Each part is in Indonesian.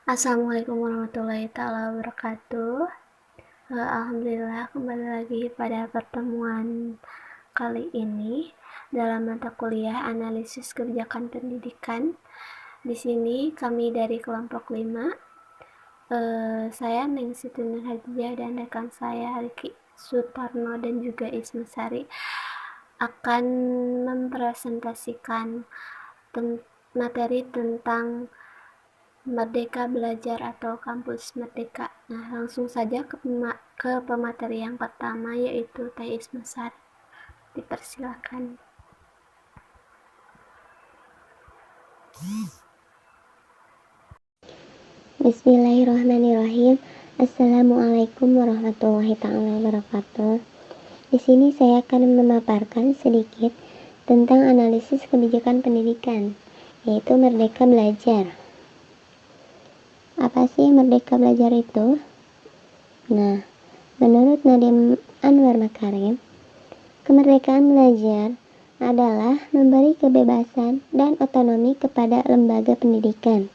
Assalamualaikum warahmatullahi taala wabarakatuh. Alhamdulillah kembali lagi pada pertemuan kali ini dalam mata kuliah analisis kebijakan pendidikan. Di sini kami dari kelompok 5, saya Neng Siti Nurhadiah dan rekan saya Riki Sutarno dan juga Isma Sari akan mempresentasikan materi tentang Merdeka Belajar atau Kampus Merdeka. Nah, langsung saja ke pemateri yang pertama, yaitu Teh Isma Sari. Dipersilakan. Bismillahirrahmanirrahim. Assalamualaikum warahmatullahi taala wabarakatuh. Di sini saya akan memaparkan sedikit tentang analisis kebijakan pendidikan, yaitu Merdeka Belajar. Apa sih Merdeka Belajar itu? Nah, menurut Nadiem Anwar Makarim, kemerdekaan belajar adalah memberi kebebasan dan otonomi kepada lembaga pendidikan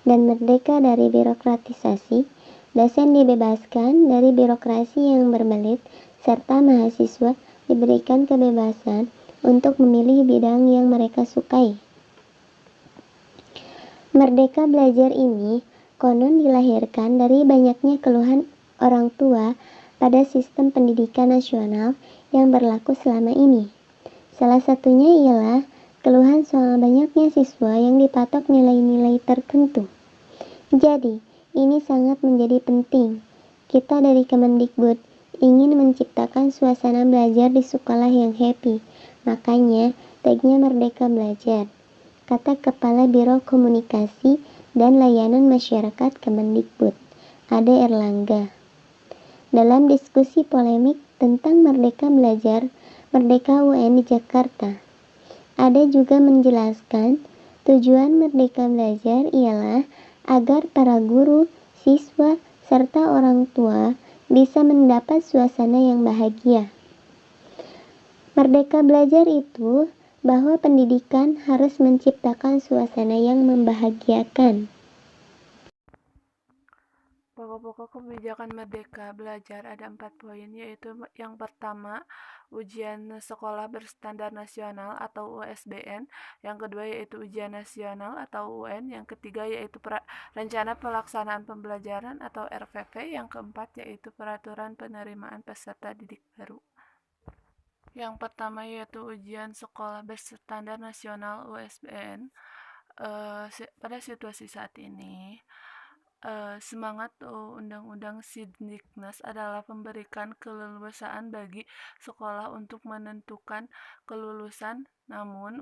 dan merdeka dari birokratisasi. Dosen dibebaskan dari birokrasi yang berbelit, serta mahasiswa diberikan kebebasan untuk memilih bidang yang mereka sukai. Merdeka belajar ini konon dilahirkan dari banyaknya keluhan orang tua pada sistem pendidikan nasional yang berlaku selama ini. Salah satunya ialah keluhan soal banyaknya siswa yang dipatok nilai-nilai tertentu. Jadi, ini sangat menjadi penting. Kita dari Kemendikbud ingin menciptakan suasana belajar di sekolah yang happy. Makanya, tagnya Merdeka Belajar. Kata Kepala Biro Komunikasi dan Layanan Masyarakat Kemendikbud, Ade Erlangga. Dalam diskusi polemik tentang Merdeka Belajar, Merdeka UN di Jakarta, Ade juga menjelaskan tujuan Merdeka Belajar ialah agar para guru, siswa, serta orang tua bisa mendapat suasana yang bahagia. Merdeka belajar itu bahwa pendidikan harus menciptakan suasana yang membahagiakan. Pokok-pokok kebijakan Merdeka Belajar ada 4 poin, yaitu yang pertama, ujian sekolah berstandar nasional atau USBN, yang kedua yaitu ujian nasional atau UN, yang ketiga yaitu rencana pelaksanaan pembelajaran atau RPP, yang keempat yaitu peraturan penerimaan peserta didik baru. Yang pertama yaitu ujian sekolah berstandar nasional USBN. Pada situasi saat ini, semangat Undang-Undang Sidiknas adalah memberikan keleluasaan bagi sekolah untuk menentukan kelulusan, namun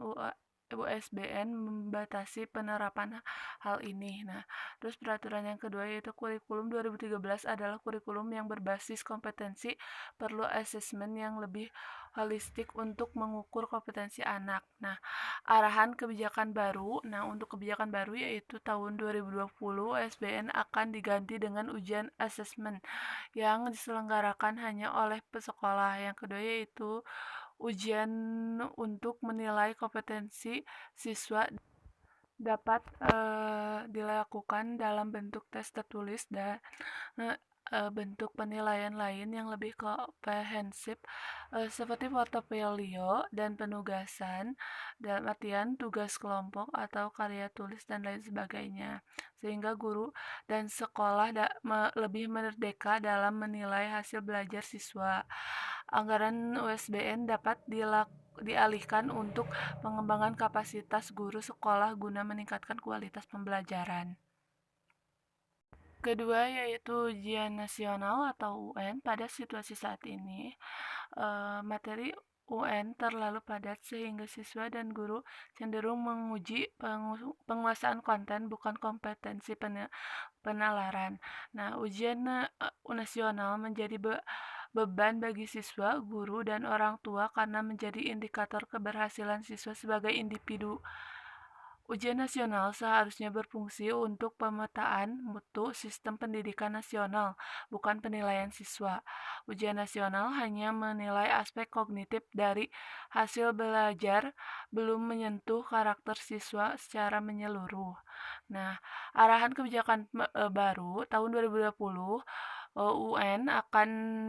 USBN membatasi penerapan hal ini. Nah, terus peraturan yang kedua yaitu kurikulum 2013 adalah kurikulum yang berbasis kompetensi, perlu asesmen yang lebih holistik untuk mengukur kompetensi anak. Nah, arahan kebijakan baru. Nah, untuk kebijakan baru yaitu tahun 2020 USBN akan diganti dengan ujian asesmen yang diselenggarakan hanya oleh pesekolah. Yang kedua yaitu ujian untuk menilai kompetensi siswa dapat dilakukan dalam bentuk tes tertulis dan bentuk penilaian lain yang lebih komprehensif seperti portofolio dan penugasan dalam artian tugas kelompok atau karya tulis dan lain sebagainya, sehingga guru dan sekolah lebih merdeka dalam menilai hasil belajar siswa. Anggaran USBN dapat dialihkan untuk pengembangan kapasitas guru sekolah guna meningkatkan kualitas pembelajaran. Kedua yaitu ujian nasional atau UN. Pada situasi saat ini, materi UN terlalu padat sehingga siswa dan guru cenderung menguji penguasaan konten bukan kompetensi penalaran. Nah, ujian nasional menjadi beban bagi siswa, guru, dan orang tua karena menjadi indikator keberhasilan siswa sebagai individu. Ujian nasional seharusnya berfungsi untuk pemetaan mutu sistem pendidikan nasional, bukan penilaian siswa. Ujian nasional hanya menilai aspek kognitif dari hasil belajar, belum menyentuh karakter siswa secara menyeluruh. Nah, arahan kebijakan baru tahun 2020 UN akan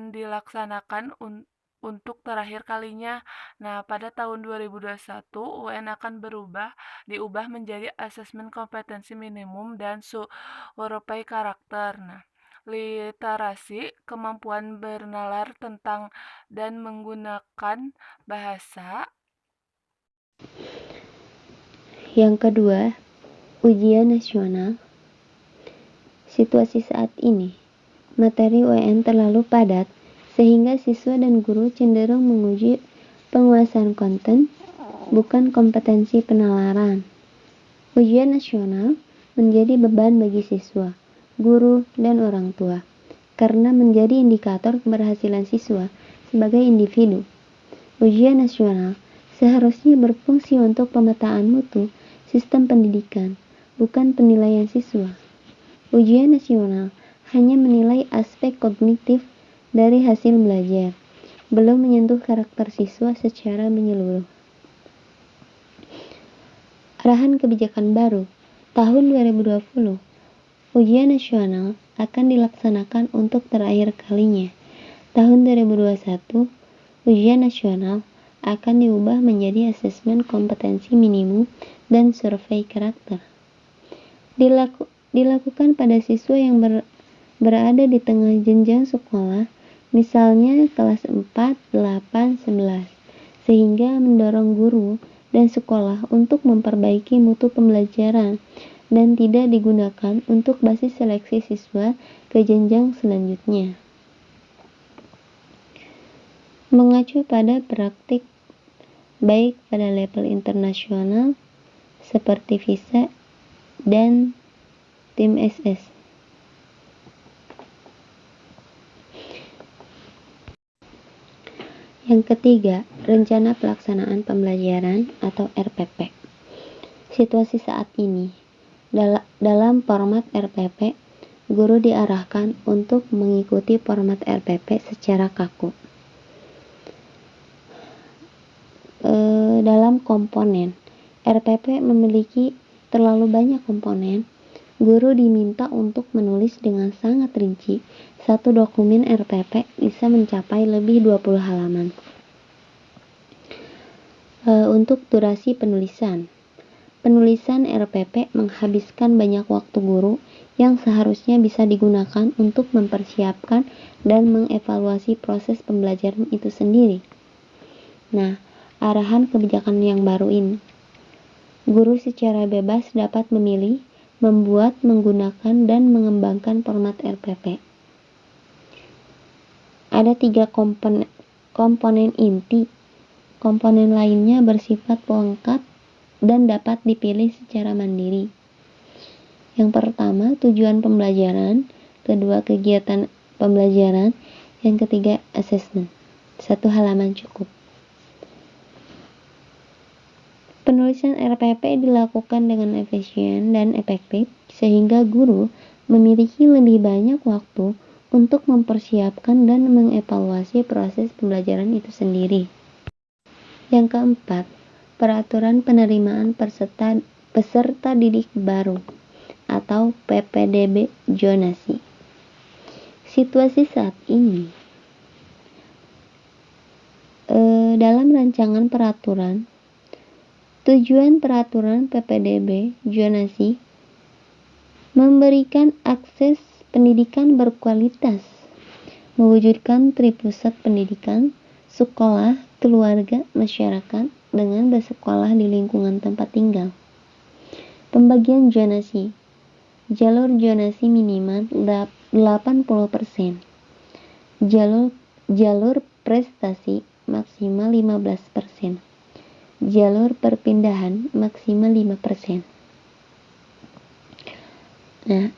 dilaksanakan untuk terakhir kalinya. Nah, pada tahun 2021 UN akan diubah menjadi asesmen kompetensi minimum dan survei karakter. Nah, literasi, kemampuan bernalar tentang dan menggunakan bahasa. Yang kedua, ujian nasional. Situasi saat ini, materi UN terlalu padat sehingga siswa dan guru cenderung menguji penguasaan konten, bukan kompetensi penalaran. Ujian nasional menjadi beban bagi siswa, guru, dan orang tua, karena menjadi indikator keberhasilan siswa sebagai individu. Ujian nasional seharusnya berfungsi untuk pemetaan mutu sistem pendidikan, bukan penilaian siswa. Ujian nasional hanya menilai aspek kognitif dari hasil belajar, belum menyentuh karakter siswa secara menyeluruh. Arahan kebijakan baru tahun 2020, ujian nasional akan dilaksanakan untuk terakhir kalinya. Tahun 2021, ujian nasional akan diubah menjadi asesmen kompetensi minimum dan survei karakter. Dilakukan pada siswa yang berada di tengah jenjang sekolah, misalnya kelas 4, 8, 11, sehingga mendorong guru dan sekolah untuk memperbaiki mutu pembelajaran dan tidak digunakan untuk basis seleksi siswa ke jenjang selanjutnya. Mengacu pada praktik baik pada level internasional seperti PISA dan tim SS. Yang ketiga, rencana pelaksanaan pembelajaran atau RPP. Situasi saat ini, dalam format RPP, guru diarahkan untuk mengikuti format RPP secara kaku. Dalam komponen, RPP memiliki terlalu banyak komponen. Guru diminta untuk menulis dengan sangat rinci. Satu dokumen RPP bisa mencapai lebih 20 halaman. Untuk durasi penulisan. Penulisan RPP menghabiskan banyak waktu guru yang seharusnya bisa digunakan untuk mempersiapkan dan mengevaluasi proses pembelajaran itu sendiri. Nah, arahan kebijakan yang baru ini. Guru secara bebas dapat memilih, membuat, menggunakan, dan mengembangkan format RPP. Ada 3 komponen inti. Komponen lainnya bersifat pelengkap dan dapat dipilih secara mandiri. Yang pertama, tujuan pembelajaran. Kedua, kegiatan pembelajaran. Yang ketiga, asesmen. 1 halaman cukup. Penulisan RPP dilakukan dengan efisien dan efektif sehingga guru memiliki lebih banyak waktu untuk mempersiapkan dan mengevaluasi proses pembelajaran itu sendiri. Yang keempat, peraturan penerimaan peserta didik baru atau PPDB zonasi. Situasi saat ini, dalam rancangan peraturan, tujuan peraturan PPDB zonasi memberikan akses pendidikan berkualitas, mewujudkan tripusat pendidikan, sekolah, keluarga, masyarakat dengan bersekolah di lingkungan tempat tinggal. Pembagian zonasi. Jalur zonasi minimal 80%. Jalur prestasi maksimal 15%. Jalur perpindahan maksimal 5%. Nah,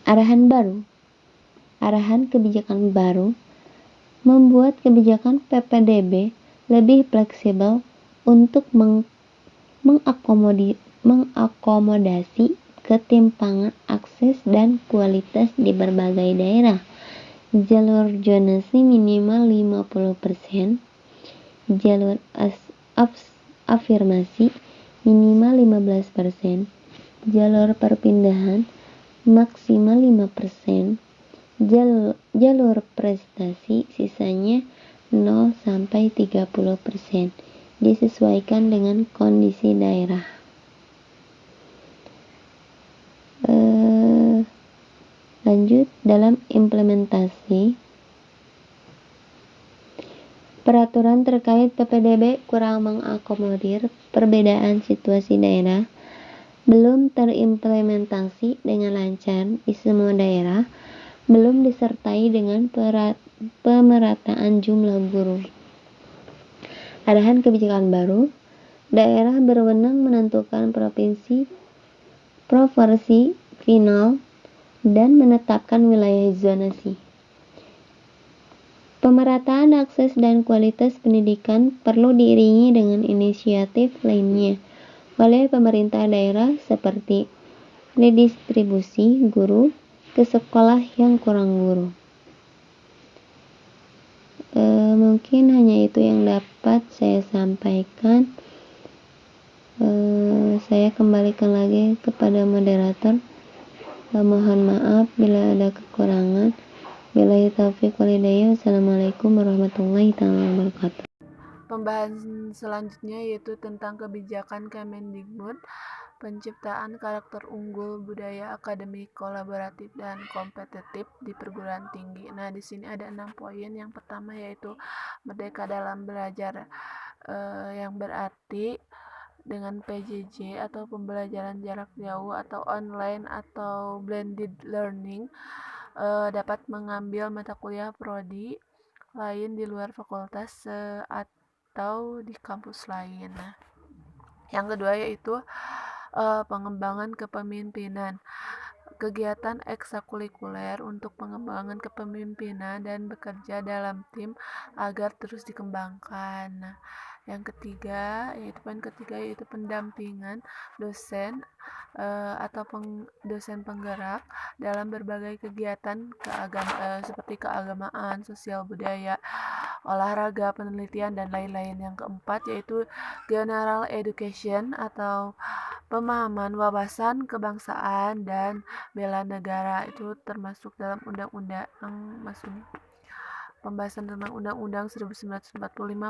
arahan kebijakan baru membuat kebijakan PPDB lebih fleksibel untuk mengakomodasi ketimpangan akses dan kualitas di berbagai daerah. Jalur zonasi minimal 50%, jalur afirmasi minimal 15%, jalur perpindahan maksimal 5%, jalur prestasi sisanya 0-30%, disesuaikan dengan kondisi daerah. Lanjut, dalam implementasi peraturan terkait PPDB kurang mengakomodir perbedaan situasi daerah, belum terimplementasi dengan lancar di semua daerah, belum disertai dengan pemerataan jumlah guru. Arahan kebijakan baru, daerah berwenang menentukan provinsi final dan menetapkan wilayah zonasi. Pemerataan akses dan kualitas pendidikan perlu diiringi dengan inisiatif lainnya oleh pemerintah daerah seperti redistribusi guru ke sekolah yang kurang guru. Mungkin hanya itu yang dapat saya sampaikan. Saya kembalikan lagi kepada moderator. Mohon maaf bila ada kekurangan. Billahi taufiq wal hidayah. Wassalamualaikum warahmatullahi wabarakatuh. Pembahasan selanjutnya yaitu tentang kebijakan Kemendikbud, penciptaan karakter unggul, budaya akademik kolaboratif dan kompetitif di perguruan tinggi. Nah, di sini ada 6 poin. Yang pertama yaitu merdeka dalam belajar, yang berarti dengan PJJ atau pembelajaran jarak jauh atau online atau blended learning, dapat mengambil mata kuliah prodi lain di luar fakultas atau di kampus lain. Nah, yang kedua yaitu pengembangan kepemimpinan, kegiatan ekstrakurikuler untuk pengembangan kepemimpinan dan bekerja dalam tim agar terus dikembangkan. Nah, yang ketiga yaitu pendampingan dosen atau dosen penggerak dalam berbagai kegiatan seperti keagamaan, sosial budaya, olahraga, penelitian, dan lain-lain. Yang keempat yaitu general education atau pemahaman wawasan kebangsaan dan bela negara, itu termasuk dalam undang-undang, maksudnya pembahasan tentang Undang-Undang 1945,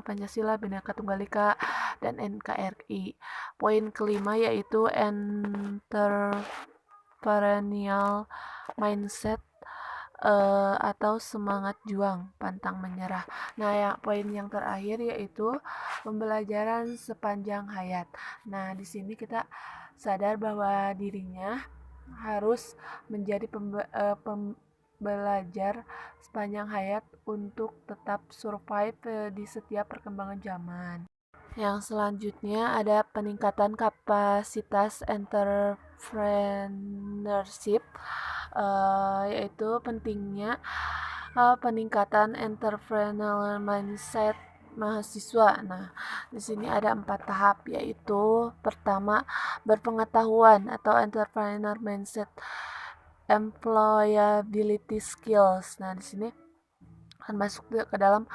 Pancasila, Bhinneka Tunggal Ika, dan NKRI. Poin kelima yaitu entrepreneurial mindset atau semangat juang, pantang menyerah. Nah, poin yang terakhir yaitu pembelajaran sepanjang hayat. Nah, di sini kita sadar bahwa dirinya harus menjadi belajar sepanjang hayat untuk tetap survive di setiap perkembangan zaman. Yang selanjutnya ada peningkatan kapasitas entrepreneurship, yaitu pentingnya peningkatan entrepreneurial mindset mahasiswa. Nah, di sini ada 4 tahap, yaitu pertama berpengetahuan atau entrepreneur mindset, employability skills. Nah, di sini akan masuk ke dalam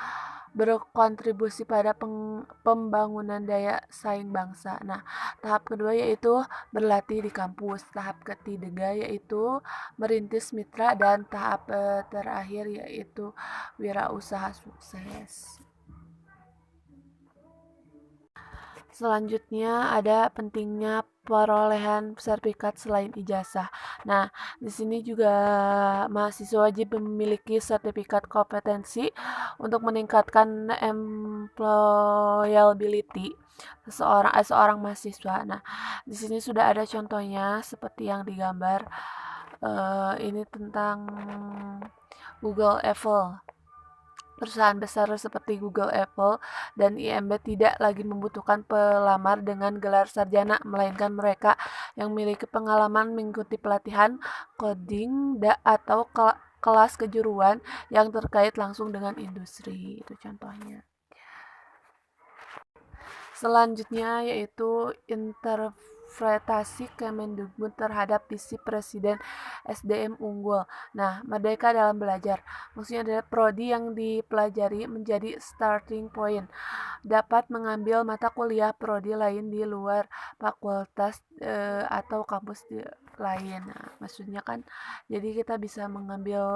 berkontribusi pada pembangunan daya saing bangsa. Nah, tahap kedua yaitu berlatih di kampus. Tahap ketiga yaitu merintis mitra, dan tahap terakhir yaitu wirausaha sukses. Selanjutnya ada pentingnya perolehan sertifikat selain ijazah. Nah, di sini juga mahasiswa wajib memiliki sertifikat kompetensi untuk meningkatkan employability seorang mahasiswa. Nah, di sini sudah ada contohnya seperti yang digambar. Ini tentang Google, Apple. Perusahaan besar seperti Google, Apple, dan IMB tidak lagi membutuhkan pelamar dengan gelar sarjana, melainkan mereka yang memiliki pengalaman mengikuti pelatihan coding atau kelas kejuruan yang terkait langsung dengan industri. Itu contohnya. Selanjutnya yaitu interpretasi Kemendikbud terhadap visi Presiden SDM unggul. Nah, merdeka dalam belajar. Maksudnya adalah prodi yang dipelajari menjadi starting point. Dapat mengambil mata kuliah prodi lain di luar fakultas atau kampus lain. Nah, maksudnya kan jadi kita bisa mengambil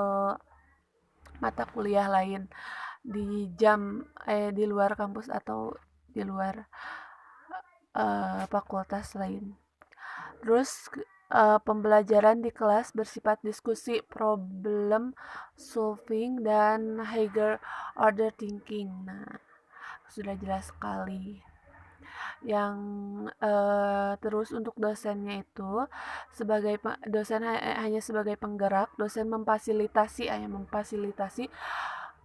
mata kuliah lain di di luar kampus atau di luar fakultas lain. Terus pembelajaran di kelas bersifat diskusi, problem solving, dan higher order thinking. Nah, sudah jelas sekali. Yang terus untuk dosennya itu sebagai dosen hanya sebagai penggerak, dosen memfasilitasi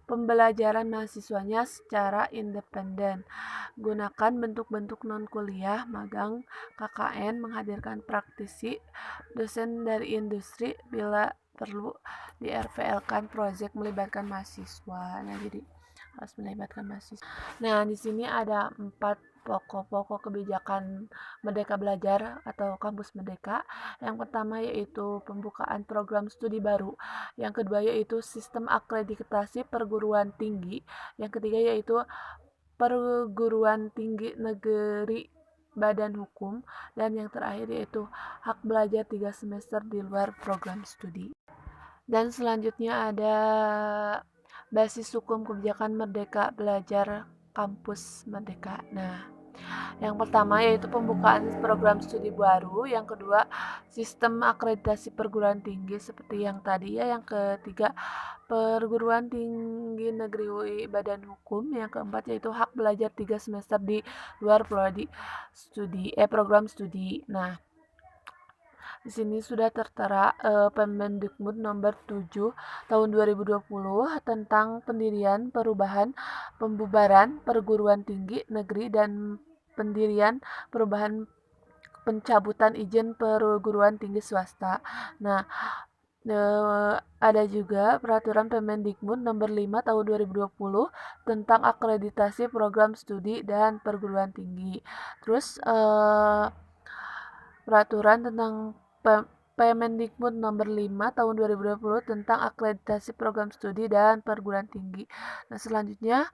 pembelajaran mahasiswanya secara independen. Gunakan bentuk-bentuk non-kuliah, magang, KKN, menghadirkan praktisi, dosen dari industri, bila perlu di RPL-kan proyek melibatkan mahasiswa. Nah, jadi harus melibatkan mahasiswa. Nah, di sini ada 4 pokok-pokok kebijakan Merdeka Belajar atau Kampus Merdeka. Yang pertama yaitu pembukaan program studi baru. Yang kedua yaitu sistem akreditasi perguruan tinggi. Yang ketiga yaitu perguruan tinggi negeri badan hukum. Dan yang terakhir yaitu hak belajar 3 semester di luar program studi. Dan selanjutnya ada basis hukum kebijakan Merdeka Belajar Kampus Merdeka. Nah, yang pertama yaitu pembukaan program studi baru, yang kedua sistem akreditasi perguruan tinggi seperti yang tadi ya, yang ketiga perguruan tinggi negeri UI badan hukum, yang keempat yaitu hak belajar 3 semester di luar prodi studi program studi. Nah, di sini sudah tertera Permendikbud nomor 7 tahun 2020 tentang pendirian, perubahan, pembubaran perguruan tinggi negeri dan pendirian, perubahan, pencabutan izin perguruan tinggi swasta. Nah, ada juga peraturan Permendikbud nomor 5 tahun 2020 tentang akreditasi program studi dan perguruan tinggi. Terus peraturan tentang Permendikbud nomor 5 tahun 2020 tentang akreditasi program studi dan perguruan tinggi. Nah, selanjutnya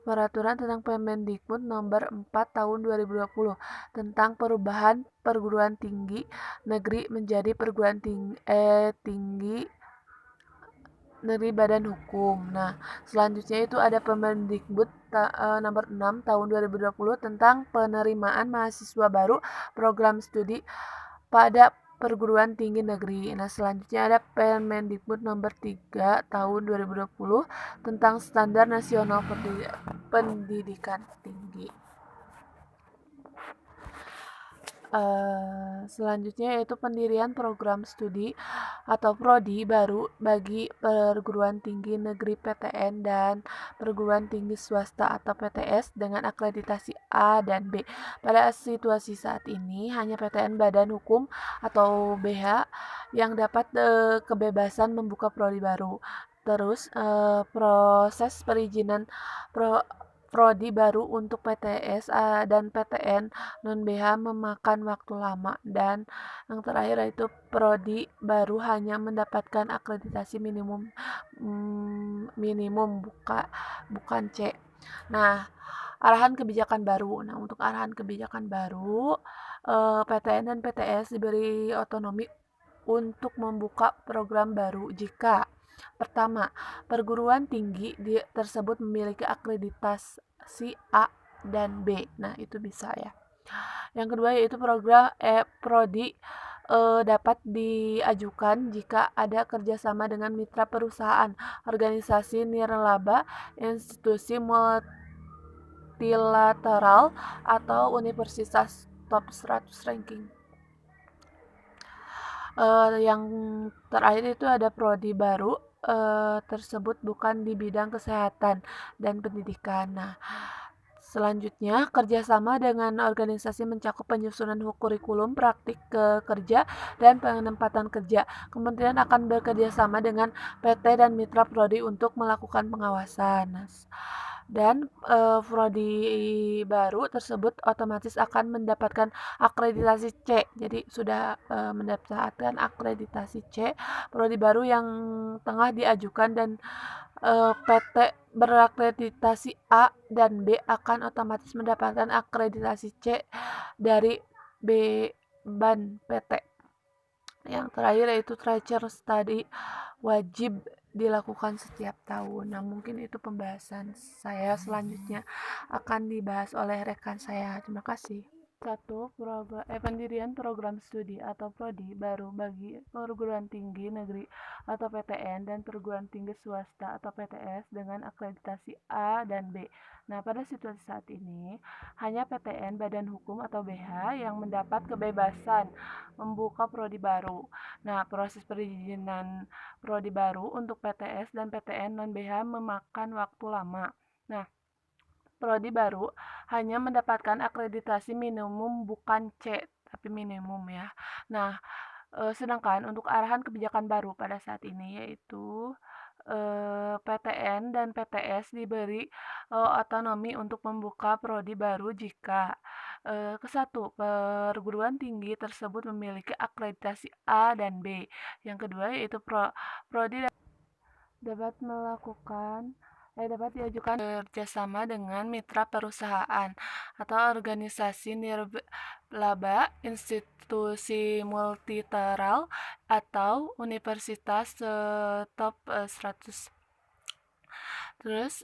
peraturan tentang Permendikbud nomor 4 tahun 2020 tentang perubahan perguruan tinggi negeri menjadi perguruan tinggi negeri badan hukum. Nah, selanjutnya itu ada Permendikbud nomor 6 tahun 2020 tentang penerimaan mahasiswa baru program studi pada perguruan tinggi negeri. Nah, selanjutnya ada Permendikbud nomor 3 tahun 2020 tentang standar nasional pendidikan tinggi. Selanjutnya yaitu pendirian program studi atau prodi baru bagi perguruan tinggi negeri PTN dan perguruan tinggi swasta atau PTS dengan akreditasi A dan B. Pada situasi saat ini hanya PTN badan hukum atau BH yang dapat kebebasan membuka prodi baru. Terus proses perizinan prodi baru untuk PTS dan PTN non-BH memakan waktu lama, dan yang terakhir yaitu prodi baru hanya mendapatkan akreditasi minimum bukan C. Nah, arahan kebijakan baru. Nah, untuk arahan kebijakan baru, PTN dan PTS diberi otonomi untuk membuka program baru jika pertama, perguruan tinggi tersebut memiliki akreditasi A dan B. Nah, itu bisa ya. Yang kedua yaitu program prodi dapat diajukan jika ada kerjasama dengan mitra perusahaan, organisasi nirlaba, institusi multilateral, atau universitas top 100 ranking. Yang terakhir itu ada prodi baru tersebut bukan di bidang kesehatan dan pendidikan. Nah, selanjutnya kerjasama dengan organisasi mencakup penyusunan kurikulum, praktik kerja, dan penempatan kerja. Kementerian akan bekerjasama dengan PT dan mitra prodi untuk melakukan pengawasan. dan prodi baru tersebut otomatis akan mendapatkan akreditasi C. Jadi sudah mendapatkan akreditasi C. Prodi baru yang tengah diajukan dan PT berakreditasi A dan B akan otomatis mendapatkan akreditasi C dari B BAN PT. Yang terakhir yaitu Tracer Study wajib dilakukan setiap tahun. Nah, mungkin itu pembahasan saya. Selanjutnya akan dibahas oleh rekan saya. Terima kasih. Satu, pendirian program studi atau prodi baru bagi perguruan tinggi negeri atau PTN dan perguruan tinggi swasta atau PTS dengan akreditasi A dan B. Nah, pada situasi saat ini, hanya PTN Badan Hukum atau BH yang mendapat kebebasan membuka prodi baru. Nah, proses perizinan prodi baru untuk PTS dan PTN non-BH memakan waktu lama. Nah, prodi baru hanya mendapatkan akreditasi minimum bukan C, tapi minimum ya. Nah, sedangkan untuk arahan kebijakan baru pada saat ini yaitu PTN dan PTS diberi otonomi untuk membuka prodi baru jika kesatu, perguruan tinggi tersebut memiliki akreditasi A dan B. Yang kedua yaitu prodi dapat diajukan kerjasama dengan mitra perusahaan atau organisasi nirlaba, institusi multilateral, atau universitas top 100. Terus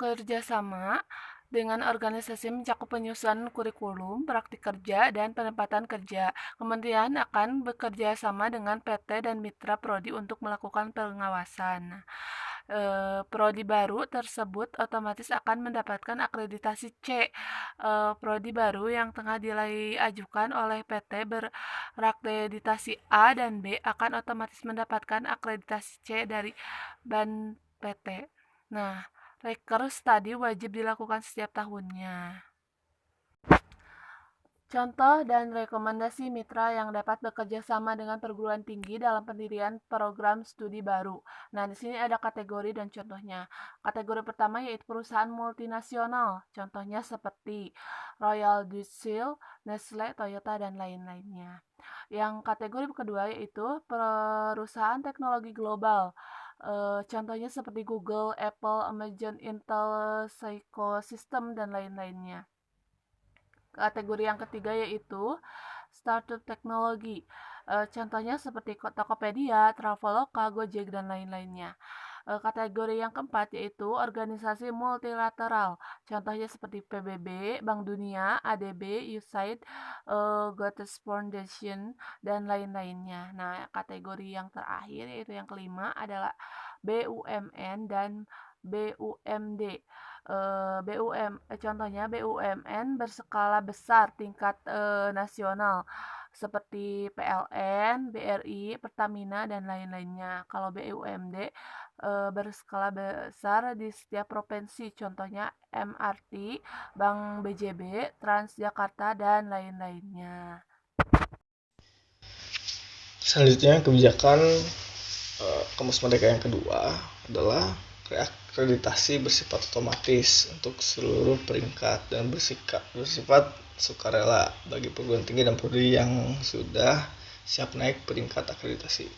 kerjasama dengan organisasi mencakup penyusunan kurikulum, praktik kerja, dan penempatan kerja. Kementerian akan bekerja sama dengan PT dan mitra prodi untuk melakukan pengawasan. Prodi baru tersebut otomatis akan mendapatkan akreditasi C. Prodi baru yang tengah diajukan oleh PT berakreditasi A dan B akan otomatis mendapatkan akreditasi C dari BAN PT. Nah, Tracer Study wajib dilakukan setiap tahunnya. Contoh dan rekomendasi mitra yang dapat bekerja sama dengan perguruan tinggi dalam pendirian program studi baru. Nah, di sini ada kategori dan contohnya. Kategori pertama yaitu perusahaan multinasional. Contohnya seperti Royal Dutch Shell, Nestle, Toyota, dan lain-lainnya. Yang kategori kedua yaitu perusahaan teknologi global. Contohnya seperti Google, Apple, Amazon, Intel, Cisco System, dan lain-lainnya. Kategori yang ketiga yaitu startup teknologi. Contohnya seperti Tokopedia, Traveloka, Gojek, dan lain-lainnya. Kategori yang keempat yaitu organisasi multilateral. Contohnya seperti PBB, Bank Dunia, ADB, USAID, Gates Foundation, dan lain-lainnya. Nah, kategori yang terakhir yaitu yang kelima adalah BUMN dan BUMD. Contohnya BUMN berskala besar tingkat nasional seperti PLN, BRI, Pertamina, dan lain-lainnya. Kalau BUMD berskala besar di setiap provinsi, contohnya MRT, Bank BJB, Transjakarta, dan lain-lainnya. Selanjutnya kebijakan Kampus Merdeka yang kedua adalah reakreditasi bersifat otomatis untuk seluruh peringkat dan bersifat sukarela bagi perguruan tinggi dan prodi yang sudah siap naik peringkat akreditasi.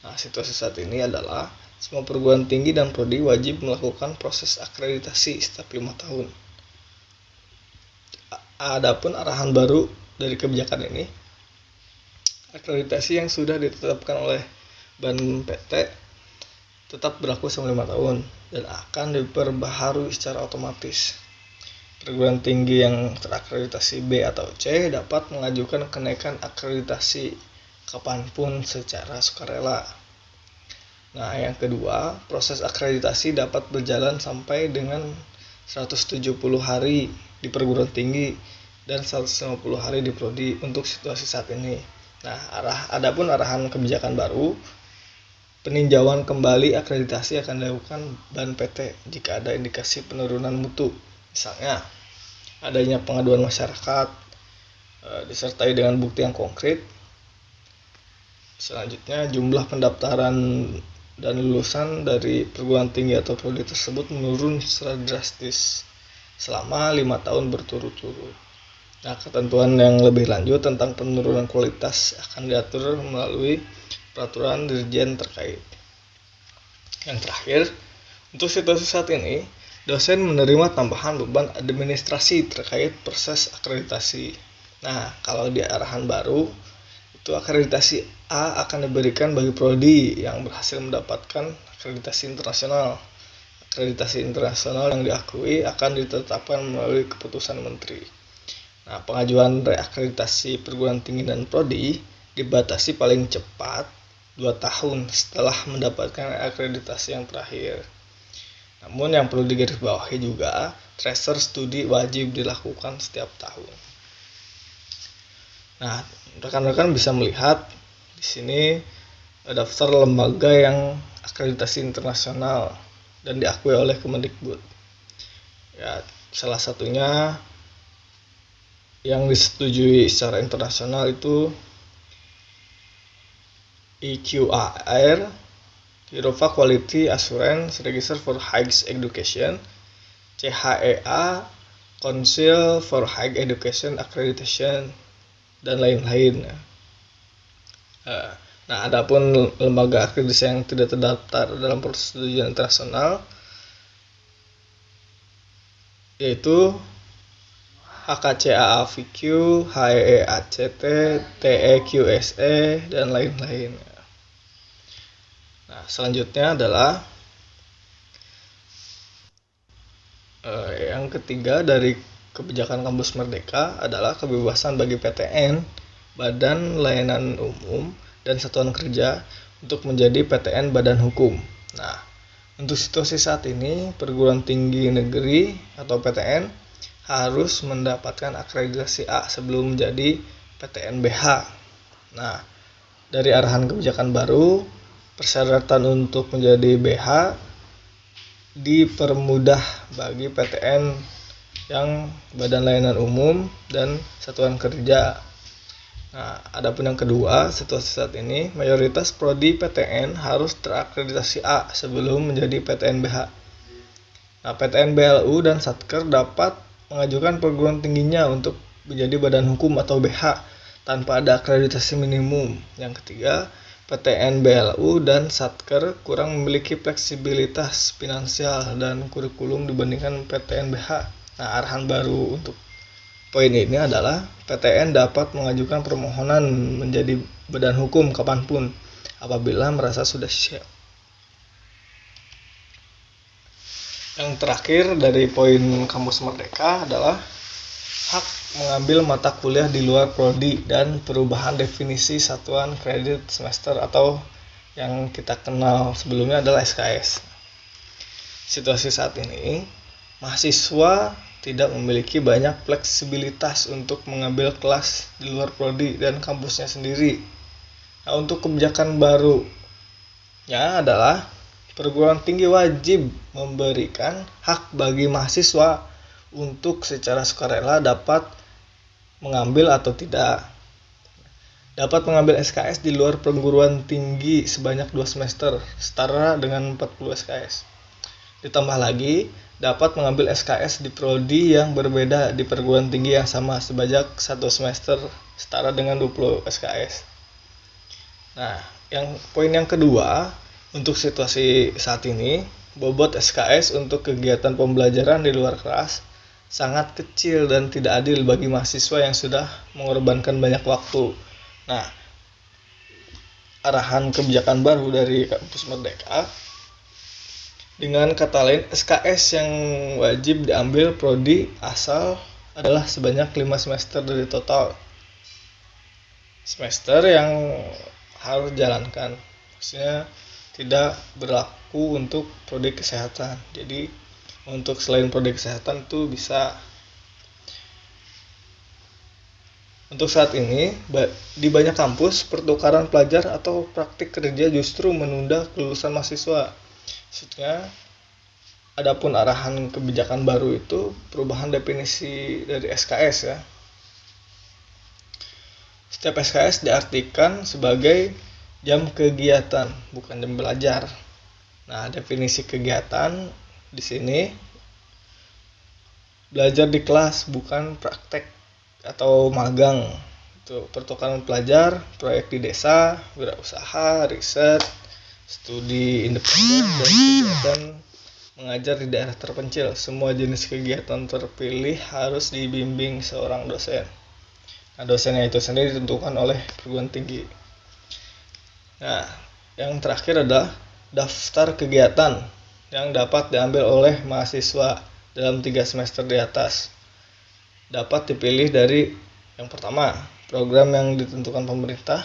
Nah, situasi saat ini adalah semua perguruan tinggi dan prodi wajib melakukan proses akreditasi setiap 5 tahun. Adapun arahan baru dari kebijakan ini, akreditasi yang sudah ditetapkan oleh BAN PT tetap berlaku selama 5 tahun dan akan diperbaharui secara otomatis. Perguruan tinggi yang terakreditasi B atau C dapat mengajukan kenaikan akreditasi kapanpun secara sukarela. Nah, yang kedua, proses akreditasi dapat berjalan sampai dengan 170 hari di perguruan tinggi dan 150 hari di prodi untuk situasi saat ini. Nah, adapun arahan kebijakan baru, peninjauan kembali akreditasi akan dilakukan BAN PT jika ada indikasi penurunan mutu. Misalnya, adanya pengaduan masyarakat disertai dengan bukti yang konkret. Selanjutnya, jumlah pendaftaran dan lulusan dari perguruan tinggi atau prodi tersebut menurun secara drastis selama 5 tahun berturut-turut. Nah, ketentuan yang lebih lanjut tentang penurunan kualitas akan diatur melalui peraturan dirjen terkait. Yang terakhir, untuk situasi saat ini, dosen menerima tambahan beban administrasi terkait proses akreditasi. Nah, kalau di arahan baru, itu akreditasi A akan diberikan bagi prodi yang berhasil mendapatkan akreditasi internasional. Akreditasi internasional yang diakui akan ditetapkan melalui keputusan menteri. Nah, pengajuan reakreditasi perguruan tinggi dan prodi dibatasi paling cepat 2 tahun setelah mendapatkan akreditasi yang terakhir. Namun yang perlu digarisbawahi juga, tracer studi wajib dilakukan setiap tahun. Nah, rekan-rekan bisa melihat di sini daftar lembaga yang akreditasi internasional dan diakui oleh Kemendikbud. Ya, salah satunya yang disetujui secara internasional itu EQAR, Europa Quality Assurance Register for Higher Education, CHEA, Council for Higher Education Accreditation, dan lain-lain. Nah, adapun lembaga akreditasi yang tidak terdaftar dalam persetujuan internasional yaitu HKCAAVQ, HEEACT, TEQSE, dan lain-lain. Nah, selanjutnya adalah yang ketiga dari kebijakan Kampus Merdeka adalah kebebasan bagi PTN, Badan Layanan Umum, dan Satuan Kerja untuk menjadi PTN Badan Hukum. Nah, untuk situasi saat ini, perguruan tinggi negeri atau PTN harus mendapatkan akreditasi A sebelum menjadi PTN BH. Nah, dari arahan kebijakan baru, persyaratan untuk menjadi BH dipermudah bagi PTN yang Badan Layanan Umum dan Satuan Kerja. Nah, adapun yang kedua, situasi saat ini, mayoritas prodi PTN harus terakreditasi A sebelum menjadi PTN BH. Nah, PTN BLU dan Satker dapat mengajukan perguruan tingginya untuk menjadi badan hukum atau BH tanpa ada akreditasi minimum. Yang ketiga, PTN BLU dan Satker kurang memiliki fleksibilitas finansial dan kurikulum dibandingkan PTN BH. Nah, arahan baru untuk poin ini adalah PTN dapat mengajukan permohonan menjadi badan hukum kapanpun apabila merasa sudah siap. Yang terakhir dari poin Kampus Merdeka adalah hak mengambil mata kuliah di luar prodi dan perubahan definisi satuan kredit semester atau yang kita kenal sebelumnya adalah SKS. Situasi saat ini, mahasiswa tidak memiliki banyak fleksibilitas untuk mengambil kelas di luar prodi dan kampusnya sendiri. Nah, untuk kebijakan barunya adalah perguruan tinggi wajib memberikan hak bagi mahasiswa untuk secara sukarela dapat mengambil atau tidak. Dapat mengambil SKS di luar perguruan tinggi sebanyak 2 semester, setara dengan 40 SKS. Ditambah lagi, dapat mengambil SKS di prodi yang berbeda di perguruan tinggi yang sama sebanyak 1 semester, setara dengan 20 SKS. Nah, poin yang kedua, untuk situasi saat ini, bobot SKS untuk kegiatan pembelajaran di luar kelas sangat kecil dan tidak adil bagi mahasiswa yang sudah mengorbankan banyak waktu. Nah, arahan kebijakan baru dari Kampus Merdeka, dengan kata lain, SKS yang wajib diambil prodi asal adalah sebanyak 5 semester dari total semester yang harus dijalankan. Maksudnya tidak berlaku untuk prodi kesehatan. Jadi untuk selain prodi kesehatan itu bisa. Untuk saat ini di banyak kampus pertukaran pelajar atau praktik kerja justru menunda kelulusan mahasiswa. Maksudnya adapun arahan kebijakan baru itu perubahan definisi dari SKS ya. Setiap SKS diartikan sebagai jam kegiatan, bukan jam belajar. Nah, definisi kegiatan di sini belajar di kelas, bukan praktek atau magang. Itu pertukaran pelajar, proyek di desa, wirausaha, riset, studi independen, dan kegiatan mengajar di daerah terpencil. Semua jenis kegiatan terpilih harus dibimbing seorang dosen. Nah, dosennya itu sendiri ditentukan oleh perguruan tinggi. Nah, yang terakhir adalah daftar kegiatan yang dapat diambil oleh mahasiswa dalam 3 semester di atas. Dapat dipilih dari yang pertama, program yang ditentukan pemerintah.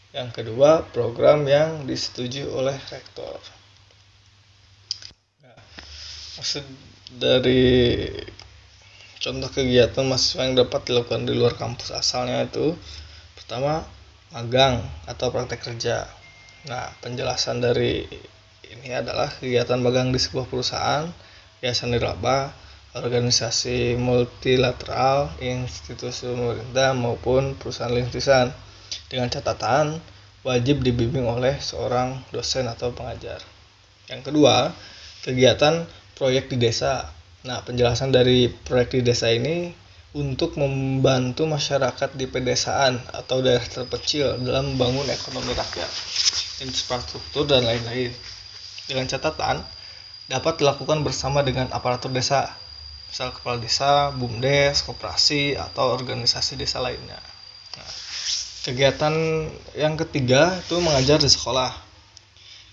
Yang kedua, program yang disetujui oleh rektor. Nah, maksud dari contoh kegiatan mahasiswa yang dapat dilakukan di luar kampus asalnya itu pertama, magang atau praktek kerja. Nah, penjelasan dari ini adalah kegiatan magang di sebuah perusahaan, yayasan nirlaba, organisasi multilateral, institusi pemerintah maupun perusahaan rintisan, dengan catatan wajib dibimbing oleh seorang dosen atau pengajar. Yang kedua, kegiatan proyek di desa. Nah, penjelasan dari proyek di desa ini untuk membantu masyarakat di pedesaan atau daerah terpencil dalam membangun ekonomi rakyat, infrastruktur, dan lain-lain. Dengan catatan, dapat dilakukan bersama dengan aparatur desa, misal kepala desa, bumdes, koperasi, atau organisasi desa lainnya. Nah, kegiatan yang ketiga itu mengajar di sekolah.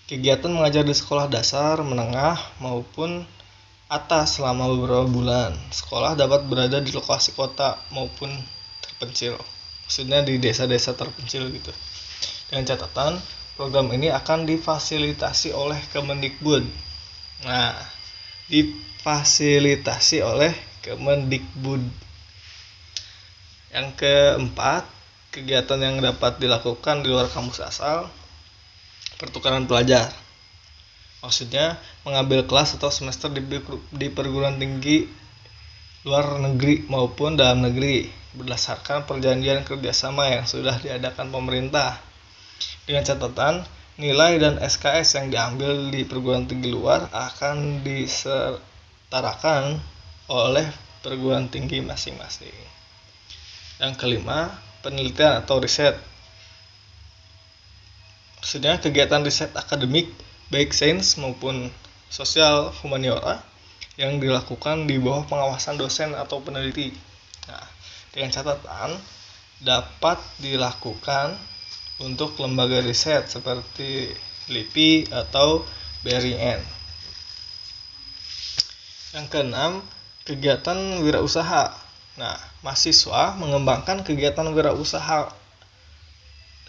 Kegiatan mengajar di sekolah dasar, menengah, maupun atas selama beberapa bulan. Sekolah dapat berada di lokasi kota maupun terpencil, maksudnya di desa-desa terpencil gitu. Dengan catatan, program ini akan difasilitasi oleh Kemendikbud. Nah, difasilitasi oleh Kemendikbud. Yang keempat, kegiatan yang dapat dilakukan di luar kampus asal, pertukaran pelajar. Maksudnya mengambil kelas atau semester di perguruan tinggi luar negeri maupun dalam negeri berdasarkan perjanjian kerjasama yang sudah diadakan pemerintah. Dengan catatan, nilai dan SKS yang diambil di perguruan tinggi luar akan disetarakan oleh perguruan tinggi masing-masing. Yang kelima, penelitian atau riset. Maksudnya kegiatan riset akademik baik sains maupun sosial humaniora yang dilakukan di bawah pengawasan dosen atau peneliti. Nah, dengan catatan dapat dilakukan untuk lembaga riset seperti LIPI atau BRIN. Yang keenam, kegiatan wirausaha. Nah, mahasiswa mengembangkan kegiatan wirausaha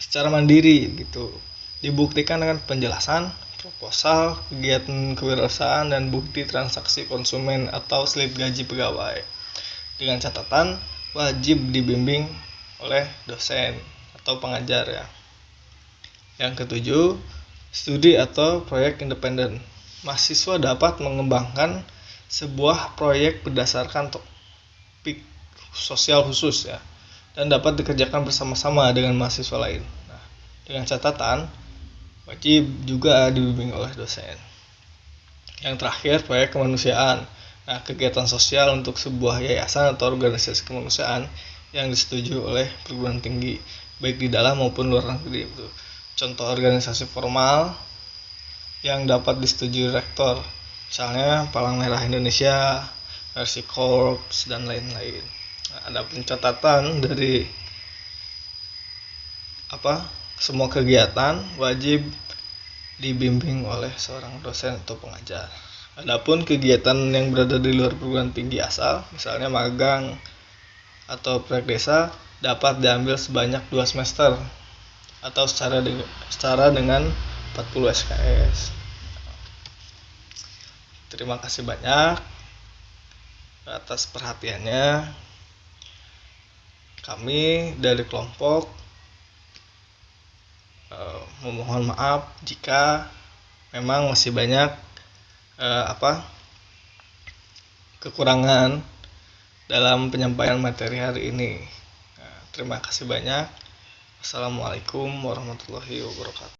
secara mandiri gitu. Dibuktikan dengan penjelasan, proposal, kegiatan kewirausahaan, dan bukti transaksi konsumen atau slip gaji pegawai. Dengan catatan wajib dibimbing oleh dosen atau pengajar ya. Yang ketujuh, studi atau proyek independen. Mahasiswa dapat mengembangkan sebuah proyek berdasarkan topik sosial khusus ya, dan dapat dikerjakan bersama-sama dengan mahasiswa lain. Nah, dengan catatan wajib juga dibimbing oleh dosen. Yang terakhir, proyek kemanusiaan. Nah, kegiatan sosial untuk sebuah yayasan atau organisasi kemanusiaan yang disetujui oleh perguruan tinggi, baik di dalam maupun luar negeri. Contoh organisasi formal yang dapat disetujui rektor, misalnya Palang Merah Indonesia, Mercy Corps, dan lain-lain. Nah, ada pencatatan dari semua kegiatan wajib dibimbing oleh seorang dosen atau pengajar. Adapun kegiatan yang berada di luar perguruan tinggi asal, misalnya magang atau proyek desa, dapat diambil sebanyak 2 semester atau secara dengan 40 SKS. Terima kasih banyak atas perhatiannya. Kami dari kelompok memohon maaf jika memang masih banyak kekurangan dalam penyampaian materi hari ini. Terima kasih banyak. Assalamualaikum warahmatullahi wabarakatuh.